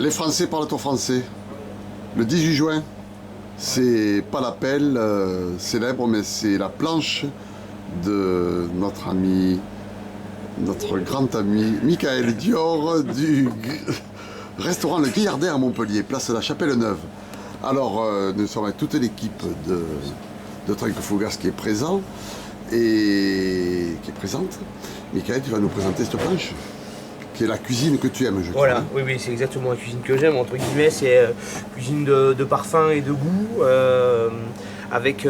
Les Français parlent au français. Le 18 juin, c'est pas l'appel célèbre, mais c'est la planche de notre ami, notre grand ami Michael Dior du restaurant Le Guillardet à Montpellier, place de la Chapelle-Neuve. Alors, nous sommes avec toute l'équipe de Trinque Fougas qui est présent et qui est présente. Michael, tu vas nous présenter cette planche qui est la cuisine que tu aimes, je crois. Voilà, oui, c'est exactement la cuisine que j'aime, entre guillemets, c'est cuisine de parfum et de goût, avec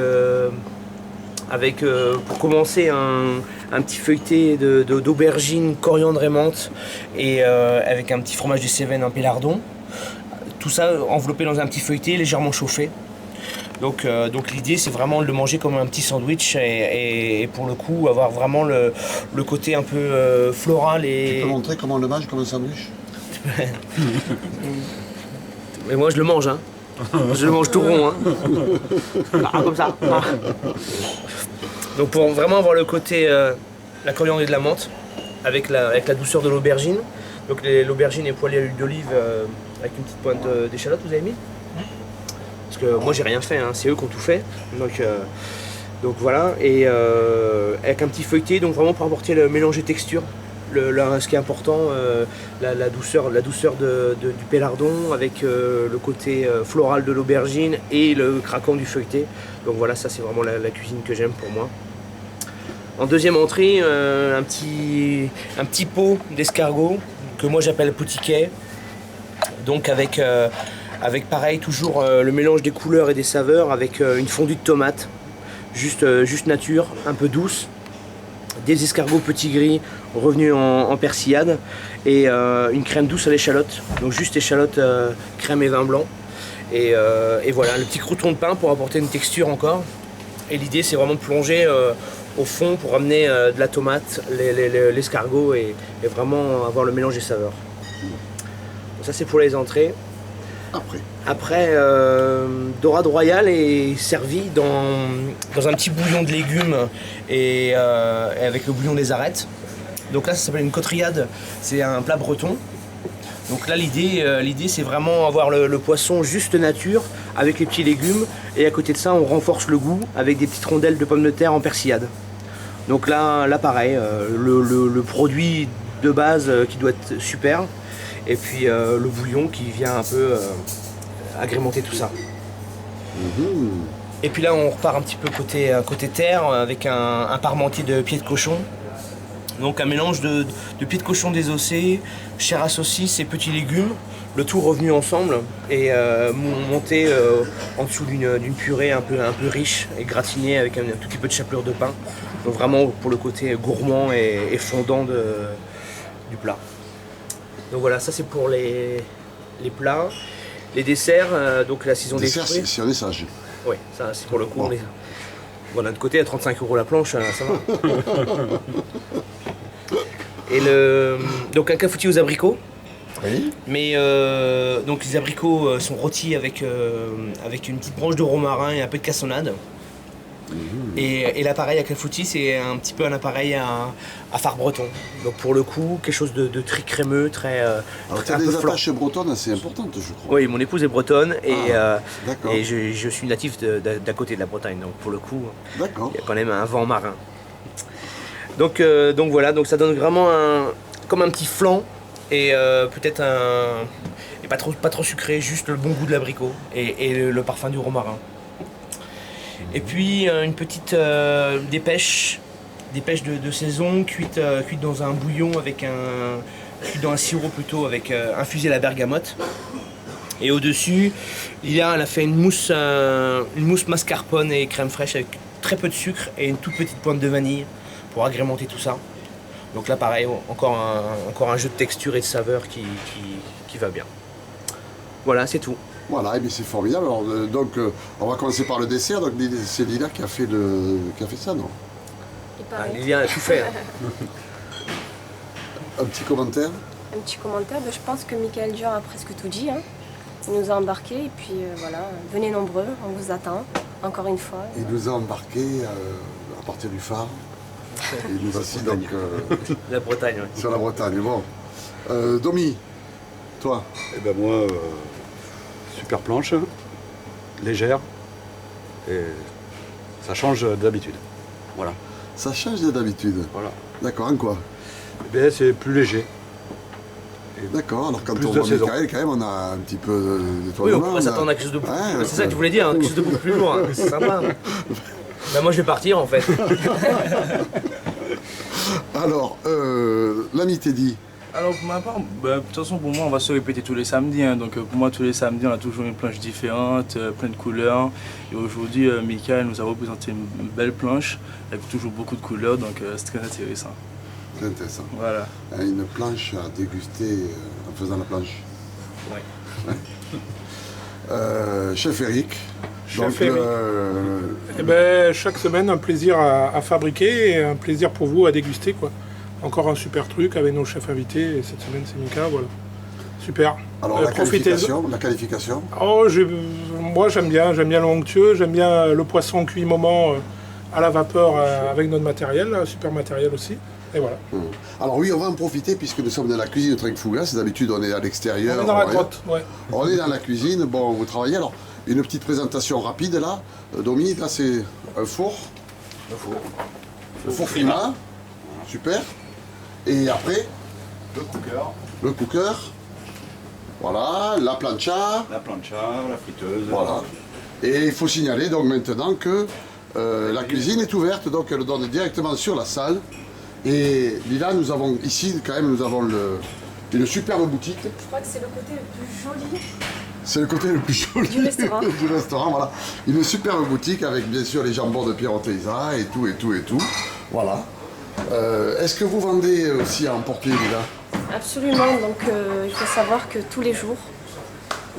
pour commencer un petit feuilleté d'aubergine, coriandre et menthe, et avec un petit fromage de Cévennes, un pélardon. Tout ça enveloppé dans un petit feuilleté légèrement chauffé. Donc l'idée c'est vraiment de le manger comme un petit sandwich et pour le coup avoir vraiment le côté un peu floral et... Tu peux montrer comment on le mange comme un sandwich? Mais moi je le mange, hein. Je le mange tout rond, hein. Ah, comme ça. Ah. Donc pour vraiment avoir le côté la coriandre et de la menthe avec la douceur de l'aubergine. Donc l'aubergine est poêlée à l'huile d'olive avec une petite pointe d'échalote, vous avez mis? Parce que moi j'ai rien fait, hein. C'est eux qui ont tout fait. Donc voilà, et avec un petit feuilleté, donc vraiment pour apporter le mélange de texture. Ce qui est important, la douceur du pélardon avec le côté floral de l'aubergine et le craquant du feuilleté. Donc voilà, ça c'est vraiment la cuisine que j'aime pour moi. En deuxième entrée, un petit pot d'escargot que moi j'appelle potiquet. Donc avec pareil toujours le mélange des couleurs et des saveurs avec une fondue de tomates, juste nature, un peu douce, des escargots petits gris revenus en persillade et une crème douce à l'échalote, donc juste échalote, crème et vin blanc. Et voilà, le petit crouton de pain pour apporter une texture encore. Et l'idée c'est vraiment de plonger au fond pour amener de la tomate, l'escargot et vraiment avoir le mélange des saveurs. Donc ça c'est pour les entrées. Après, dorade royale est servie dans un petit bouillon de légumes et avec le bouillon des arêtes. Donc là, ça s'appelle une cotriade, c'est un plat breton. Donc là, l'idée c'est vraiment avoir le poisson juste nature avec les petits légumes. Et à côté de ça, on renforce le goût avec des petites rondelles de pommes de terre en persillade. Donc là pareil, le produit de base qui doit être super. Et puis le bouillon qui vient un peu agrémenter tout ça. Et puis là on repart un petit peu côté terre avec un parmentier de pieds de cochon. Donc un mélange de pieds de cochon désossés, chair à saucisse et petits légumes, le tout revenu ensemble et monté en dessous d'une purée un peu riche et gratinée avec un tout petit peu de chapelure de pain. Donc vraiment pour le côté gourmand et fondant du plat. Donc voilà, ça c'est pour les plats. Les desserts, donc la saison des fruits. Si on est sage. Oui, ça c'est pour le coup. Bon. Bon, d'un autre côté, à 35 € la planche, ça va. Et donc un clafoutis aux abricots. Oui. Mais donc les abricots sont rôtis avec une petite branche de romarin et un peu de cassonade. Et l'appareil à clafoutis, c'est un petit peu un appareil à phare breton. Donc pour le coup, quelque chose de très crémeux, très Alors tu as des attaches bretonnes assez importantes, je crois. Oui, mon épouse est bretonne et je suis natif d'à côté de la Bretagne. Donc pour le coup, il y a quand même un vent marin. Donc voilà, donc ça donne vraiment comme un petit flan et peut-être et pas trop sucré, juste le bon goût de l'abricot et le parfum du romarin. Et puis une petite des pêches de saison cuites dans un bouillon cuites dans un sirop plutôt avec infusé à la bergamote. Et au-dessus, Lila elle a fait une mousse mascarpone et crème fraîche avec très peu de sucre et une toute petite pointe de vanille pour agrémenter tout ça. Donc là pareil, encore un jeu de texture et de saveur qui va bien. Voilà, c'est tout. Voilà, et bien c'est formidable. Alors, on va commencer par le dessert. Donc c'est Lila qui a fait ça, non? Lila a tout fait. Hein. Un petit commentaire? Un petit commentaire, je pense que Michael Dior a presque tout dit. Hein. Il nous a embarqués et puis voilà, venez nombreux, on vous attend, encore une fois. Il nous a embarqués à partir du phare. Et nous voici donc la Bretagne, ouais. Sur la Bretagne. Bon. Domi, Toi? Eh ben moi, super planche, légère, et ça change d'habitude. Voilà. Ça change d'habitude. Voilà. D'accord, en quoi? Eh ben, c'est plus léger. D'accord, alors quand Plus on de voit saison. Michael, quand même, on a un petit peu de Oui, d'étonnement, on pourrait s'attendre à quelque chose de beaucoup Ouais, plus. C'est ça que tu voulais dire, hein, quelque chose de beaucoup plus lourd. Hein. C'est sympa. Bah, moi, je vais partir en fait. Alors, l'ami Teddy, Alors pour ma part, de toute façon pour moi on va se répéter tous les samedis, hein. Donc pour moi tous les samedis on a toujours une planche différente, plein de couleurs. Et aujourd'hui Michael nous a représenté une belle planche avec toujours beaucoup de couleurs, donc c'est très intéressant. c'est intéressant. Voilà. Une planche à déguster en faisant la planche. Ouais. Chef Eric. Chef Eric. Eh ben, chaque semaine, un plaisir à fabriquer et un plaisir pour vous à déguster, quoi. Encore un super truc avec nos chefs invités. Et cette semaine, c'est Mika, voilà. Super. Alors la qualification. Oh, moi, j'aime bien le onctueux, j'aime bien le poisson cuit moment à la vapeur avec notre matériel, super matériel aussi. Et voilà. Alors oui, on va en profiter puisque nous sommes dans la cuisine de Trinque Fougas. D'habitude, on est à l'extérieur. On est dans la grotte, ouais. On est dans la cuisine. Bon, vous travaillez. Alors, une petite présentation rapide là. Domi, là c'est un four. Le four Frima. Super. Et après, le cooker. Voilà, la plancha. La plancha, la friteuse. Voilà. Et il faut signaler donc maintenant que la cuisine est ouverte, donc elle donne directement sur la salle. Et là, nous avons ici quand même, nous avons une superbe boutique. Je crois que c'est le côté le plus joli. C'est le côté le plus joli Du restaurant. du restaurant, voilà. Une superbe boutique avec bien sûr les jambons de Piero Teisa et tout, et tout, et tout. Voilà. Est-ce que vous vendez aussi à emporter, Lila? Absolument, donc il faut savoir que tous les jours,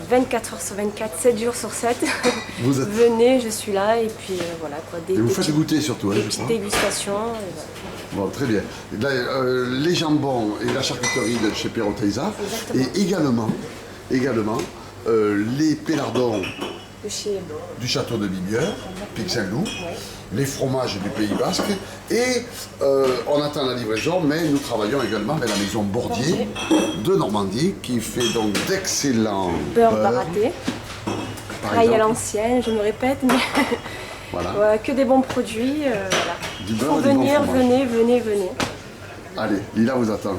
24 heures sur 24, 7 jours sur 7, Vous êtes- venez, je suis là et puis voilà quoi, Et vous faites goûter surtout, hein, des je petites crois. dégustations. Et voilà. Bon, très bien. Là, les jambons et la charcuterie de chez Piero Teisa. Exactement. Et également les pélardons De chez du château de Bibieur, Pic Saint-Loup, les fromages du Pays Basque. Et on attend la livraison, mais nous travaillons également avec la maison Bordier de Normandie qui fait donc d'excellents beurre baraté, par pareil à exemple. l'ancienne, je me répète, mais Voilà. voilà, que des bons produits. Voilà. Du Il beurre faut et du bon venir, fromage. venez. Allez, Lila vous attend.